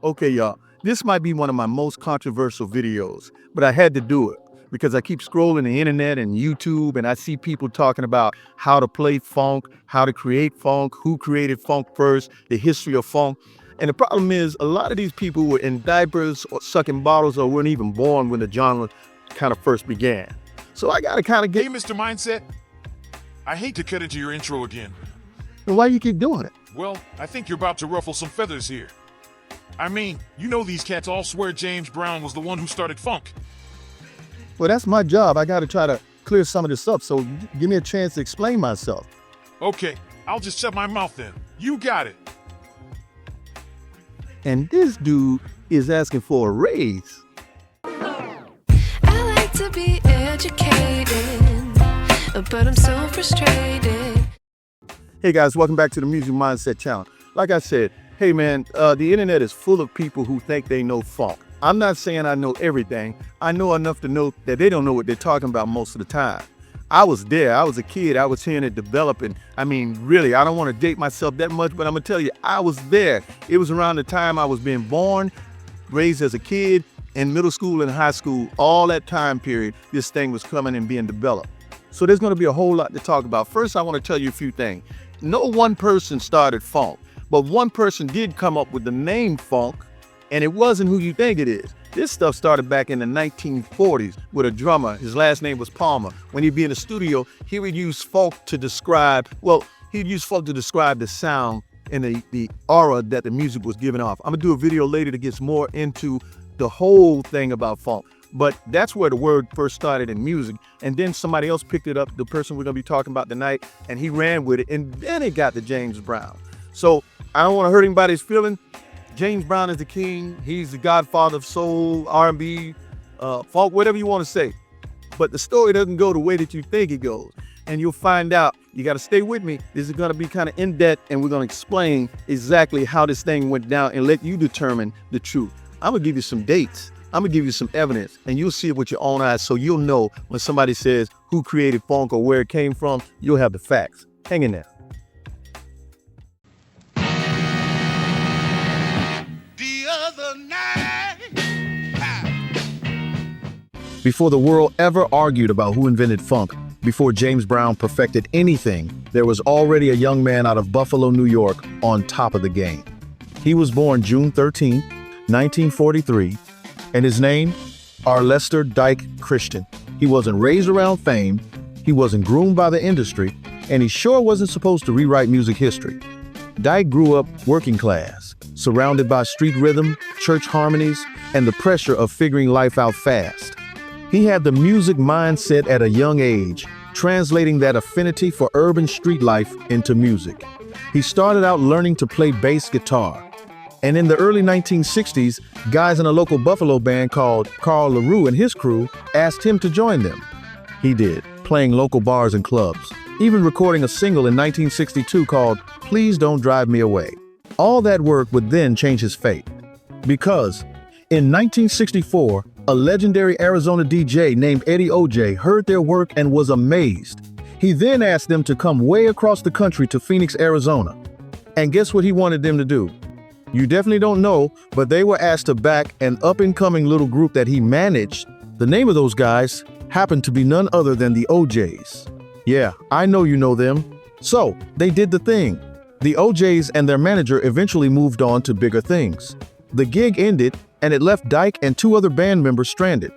Okay, y'all, this might be one of my most controversial videos, but I had to do it because I keep scrolling the internet and YouTube and I see people talking about how to play funk, how to create funk, who created funk first, the history of funk. And the problem is a lot of these people were in diapers or sucking bottles or weren't even born when the genre kind of first began. So I gotta kind of get... Hey, Mr. Mindset. I hate to cut into your intro again. Why you keep doing it? Well, I think you're about to ruffle some feathers here. I mean, you know these cats all swear James Brown was the one who started funk. Well, that's my job. I gotta try to clear some of this up, so give me a chance to explain myself. Okay, I'll just shut my mouth then. You got it. And this dude is asking for a raise. I like to be educated, but I'm so frustrated. Hey guys, welcome back to the Music Mindset Channel. Like I said, hey man, the internet is full of people who think they know funk. I'm not saying I know everything. I know enough to know that they don't know what they're talking about most of the time. I was there. I was a kid. I was hearing it developing. I mean, really, I don't want to date myself that much, but I'm going to tell you, I was there. It was around the time I was being born, raised as a kid, in middle school and high school. All that time period, this thing was coming and being developed. So there's going to be a whole lot to talk about. First, I want to tell you a few things. No one person started funk, but one person did come up with the name funk, and it wasn't who you think it is. This stuff started back in the 1940s with a drummer. His last name was Palmer. When he'd be in the studio, he would use funk to describe, the sound and the aura that the music was giving off. I'm gonna do a video later that gets more into the whole thing about funk. But that's where the word first started in music. And then somebody else picked it up, the person we're gonna be talking about tonight, and he ran with it. And then it got to James Brown. So I don't wanna hurt anybody's feeling. James Brown is the king. He's the godfather of soul, R&B, funk, whatever you want to say. But the story doesn't go the way that you think it goes. And you'll find out. You got to stay with me. This is going to be kind of in-depth, and we're going to explain exactly how this thing went down and let you determine the truth. I'm going to give you some dates. I'm going to give you some evidence, and you'll see it with your own eyes, so you'll know when somebody says who created funk or where it came from, you'll have the facts. Hang in there. Before the world ever argued about who invented funk, before James Brown perfected anything, there was already a young man out of Buffalo, New York, on top of the game. He was born June 13, 1943, and his name, Arlester Dyke Christian. He wasn't raised around fame, he wasn't groomed by the industry, and he sure wasn't supposed to rewrite music history. Dyke grew up working class, surrounded by street rhythm, church harmonies, and the pressure of figuring life out fast. He had the music mindset at a young age, translating that affinity for urban street life into music. He started out learning to play bass guitar. And in the early 1960s, guys in a local Buffalo band called Carl LaRue and his crew asked him to join them. He did, playing local bars and clubs, even recording a single in 1962 called Please Don't Drive Me Away. All that work would then change his fate. Because in 1964, a legendary Arizona DJ named Eddie OJ heard their work and was amazed. He then asked them to come way across the country to Phoenix, Arizona. And guess what he wanted them to do? You definitely don't know, but they were asked to back an up-and-coming little group that he managed. The name of those guys happened to be none other than the OJs. Yeah, I know you know them. So, they did the thing. The OJs and their manager eventually moved on to bigger things. The gig ended, and it left Dyke and two other band members stranded.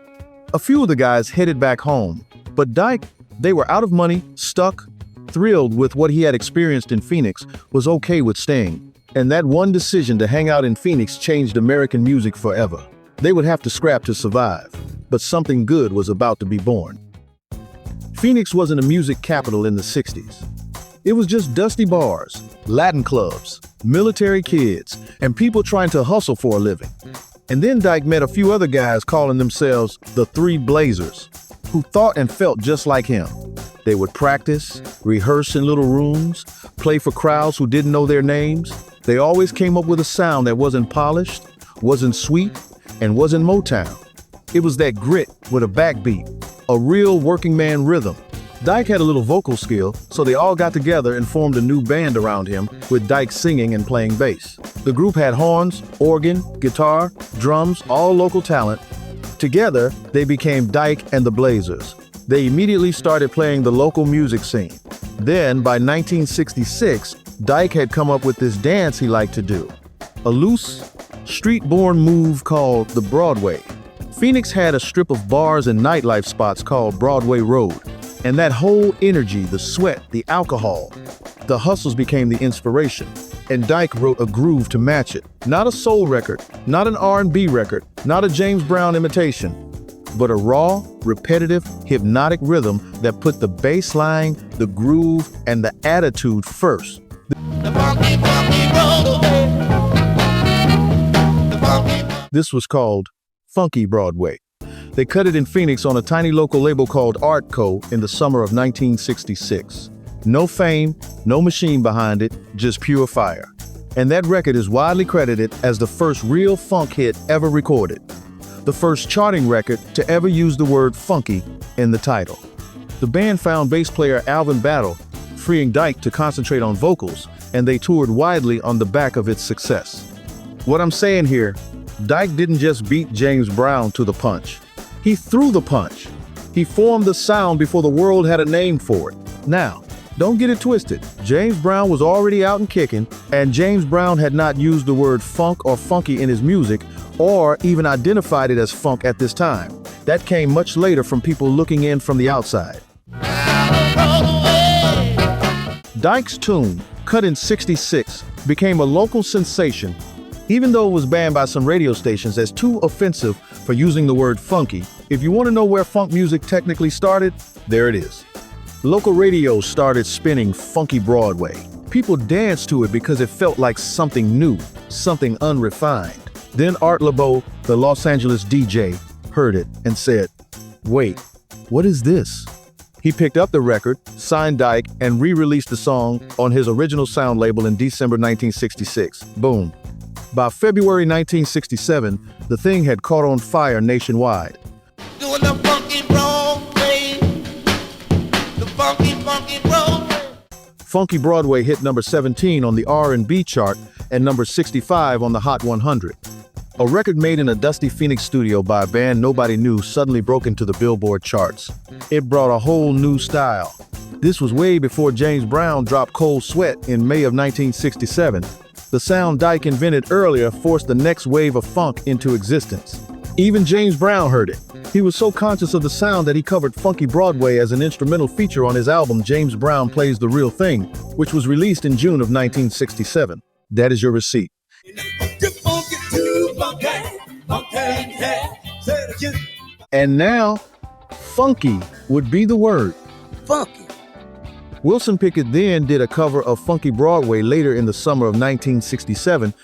A few of the guys headed back home, but Dyke, they were out of money, stuck, thrilled with what he had experienced in Phoenix, was okay with staying. And that one decision to hang out in Phoenix changed American music forever. They would have to scrap to survive, but something good was about to be born. Phoenix wasn't a music capital in the 60s. It was just dusty bars, Latin clubs, military kids, and people trying to hustle for a living. And then Dyke met a few other guys calling themselves the Three Blazers, who thought and felt just like him. They would practice, rehearse in little rooms, play for crowds who didn't know their names. They always came up with a sound that wasn't polished, wasn't sweet, and wasn't Motown. It was that grit with a backbeat, a real working man rhythm. Dyke had a little vocal skill, so they all got together and formed a new band around him, with Dyke singing and playing bass. The group had horns, organ, guitar, drums, all local talent. Together, they became Dyke and the Blazers. They immediately started playing the local music scene. Then, by 1966, Dyke had come up with this dance he liked to do, a loose, street-born move called the Broadway. Phoenix had a strip of bars and nightlife spots called Broadway Road. And that whole energy, the sweat, the alcohol, the hustles became the inspiration. And Dyke wrote a groove to match it. Not a soul record, not an R&B record, not a James Brown imitation, but a raw, repetitive, hypnotic rhythm that put the bass line, the groove, and the attitude first. This was called Funky Broadway. They cut it in Phoenix on a tiny local label called Artco in the summer of 1966. No fame, no machine behind it, just pure fire. And that record is widely credited as the first real funk hit ever recorded. The first charting record to ever use the word funky in the title. The band found bass player Alvin Battle, freeing Dyke to concentrate on vocals, and they toured widely on the back of its success. What I'm saying here, Dyke didn't just beat James Brown to the punch. He threw the punch. He formed the sound before the world had a name for it. Now, don't get it twisted. James Brown was already out and kicking, and James Brown had not used the word funk or funky in his music, or even identified it as funk at this time. That came much later from people looking in from the outside. Dyke's tune, cut in '66, became a local sensation, even though it was banned by some radio stations as too offensive for using the word funky. If you want to know where funk music technically started, there it is. Local radio started spinning Funky Broadway. People danced to it because it felt like something new, something unrefined. Then Art LeBeau, the Los Angeles DJ, heard it and said, "Wait, what is this?" He picked up the record, signed Dyke, and re-released the song on his original sound label in December 1966. Boom. By February 1967, the thing had caught on fire nationwide. Doing the funky Broadway, the funky Broadway. Funky Broadway hit number 17 on the R&B chart and number 65 on the Hot 100. A record made in a dusty Phoenix studio by a band nobody knew suddenly broke into the Billboard charts. It brought a whole new style. This was way before James Brown dropped Cold Sweat in May of 1967. The sound Dyke invented earlier forced the next wave of funk into existence. Even James Brown heard it. He was so conscious of the sound that he covered Funky Broadway as an instrumental feature on his album James Brown Plays the Real Thing, which was released in June of 1967. That is your receipt. And now, funky would be the word. Funky. Wilson Pickett then did a cover of Funky Broadway later in the summer of 1967,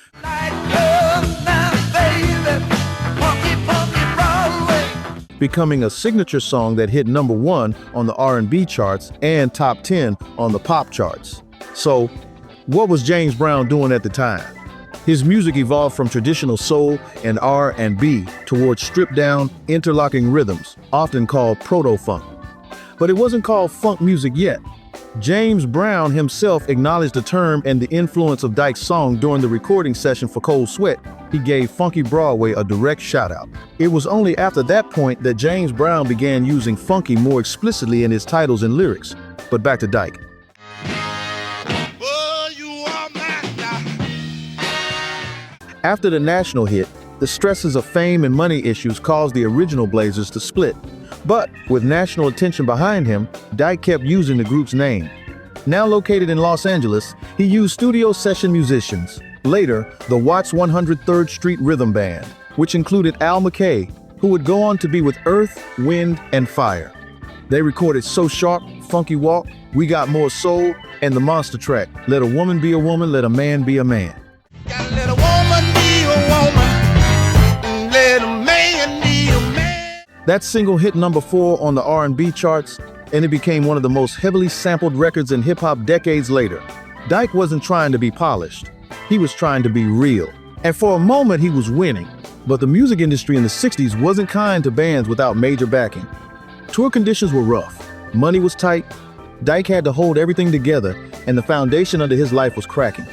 becoming a signature song that hit number 1 on the R&B charts and top 10 on the pop charts. So, what was James Brown doing at the time? His music evolved from traditional soul and R&B towards stripped-down, interlocking rhythms, often called proto-funk. But it wasn't called funk music yet. James Brown himself acknowledged the term and the influence of Dyke's song during the recording session for Cold Sweat. He gave Funky Broadway a direct shout-out. It was only after that point that James Brown began using funky more explicitly in his titles and lyrics. But back to Dyke. After the national hit, the stresses of fame and money issues caused the original Blazers to split. But with national attention behind him, Dyke kept using the group's name. Now located in Los Angeles, he used studio session musicians. Later, the Watts 103rd Street Rhythm Band, which included Al McKay, who would go on to be with Earth, Wind, and Fire. They recorded So Sharp, Funky Walk, We Got More Soul, and the monster track, Let a Woman Be a Woman, Let a Man Be a Man. Gotta let a woman be a woman, let a man be a man. That single hit number 4 on the R&B charts, and it became one of the most heavily sampled records in hip-hop decades later. Dyke wasn't trying to be polished. He was trying to be real. And for a moment, he was winning. But the music industry in the 60s wasn't kind to bands without major backing. Tour conditions were rough. Money was tight. Dyke had to hold everything together, and the foundation under his life was cracking.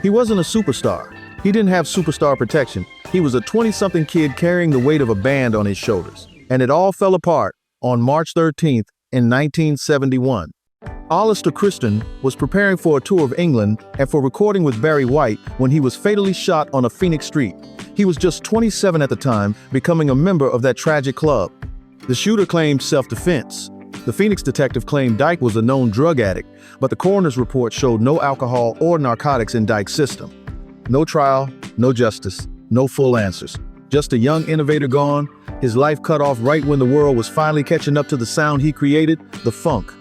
He wasn't a superstar. He didn't have superstar protection. He was a 20-something kid carrying the weight of a band on his shoulders. And it all fell apart on March 13th in 1971. Arlester Christian was preparing for a tour of England and for recording with Barry White when he was fatally shot on a Phoenix street. He was just 27 at the time, becoming a member of that tragic club. The shooter claimed self-defense. The Phoenix detective claimed Dyke was a known drug addict, but the coroner's report showed no alcohol or narcotics in Dyke's system. No trial, no justice, no full answers. Just a young innovator gone, his life cut off right when the world was finally catching up to the sound he created, the funk.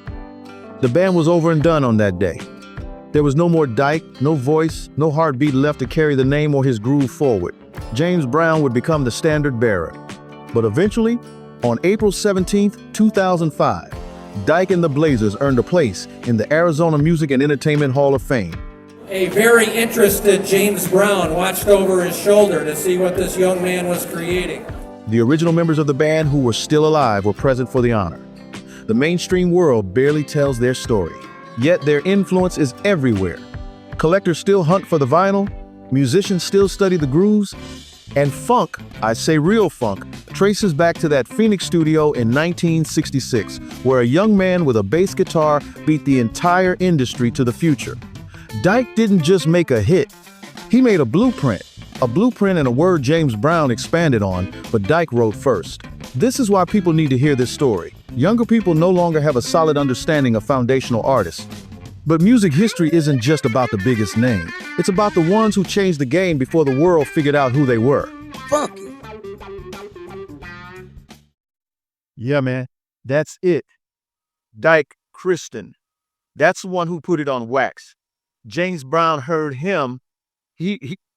The band was over and done on that day. There was no more Dyke, no voice, no heartbeat left to carry the name or his groove forward. James Brown would become the standard bearer. But eventually, on April 17, 2005, Dyke and the Blazers earned a place in the Arizona Music and Entertainment Hall of Fame. A very interested James Brown watched over his shoulder to see what this young man was creating. The original members of the band who were still alive were present for the honor. The mainstream world barely tells their story, yet their influence is everywhere. Collectors still hunt for the vinyl, musicians still study the grooves, and funk, I say real funk, traces back to that Phoenix studio in 1966, where a young man with a bass guitar beat the entire industry to the future. Dyke didn't just make a hit, he made a blueprint and a word James Brown expanded on, but Dyke wrote first. This is why people need to hear this story. Younger people no longer have a solid understanding of foundational artists. But music history isn't just about the biggest name. It's about the ones who changed the game before the world figured out who they were. Funky. Yeah, man, that's it. Dyke Christian. That's the one who put it on wax. James Brown heard him.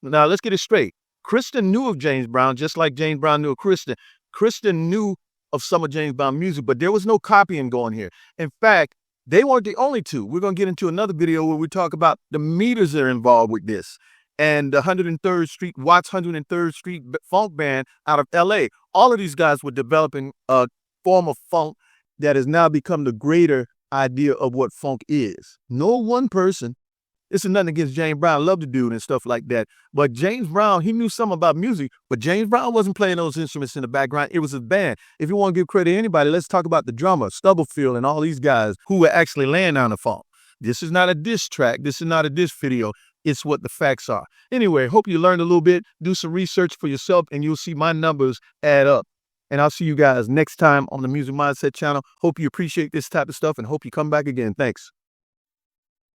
Now let's get it straight. Christian knew of James Brown just like James Brown knew of Christian. Christian knew of some of James Brown music, but there was no copying going here. In fact, they weren't the only two. We're going to get into another video where we talk about the meters that are involved with this. And the 103rd Street, Watts 103rd Street funk band out of LA. All of these guys were developing a form of funk that has now become the greater idea of what funk is. No one person. This is nothing against James Brown. Love the dude and stuff like that. But James Brown, he knew something about music, but James Brown wasn't playing those instruments in the background. It was his band. If you want to give credit to anybody, let's talk about the drummer, Stubblefield, and all these guys who were actually laying down the funk. This is not a diss track. This is not a diss video. It's what the facts are. Anyway, hope you learned a little bit. Do some research for yourself, and you'll see my numbers add up. And I'll see you guys next time on the Music Mindset channel. Hope you appreciate this type of stuff, and hope you come back again. Thanks.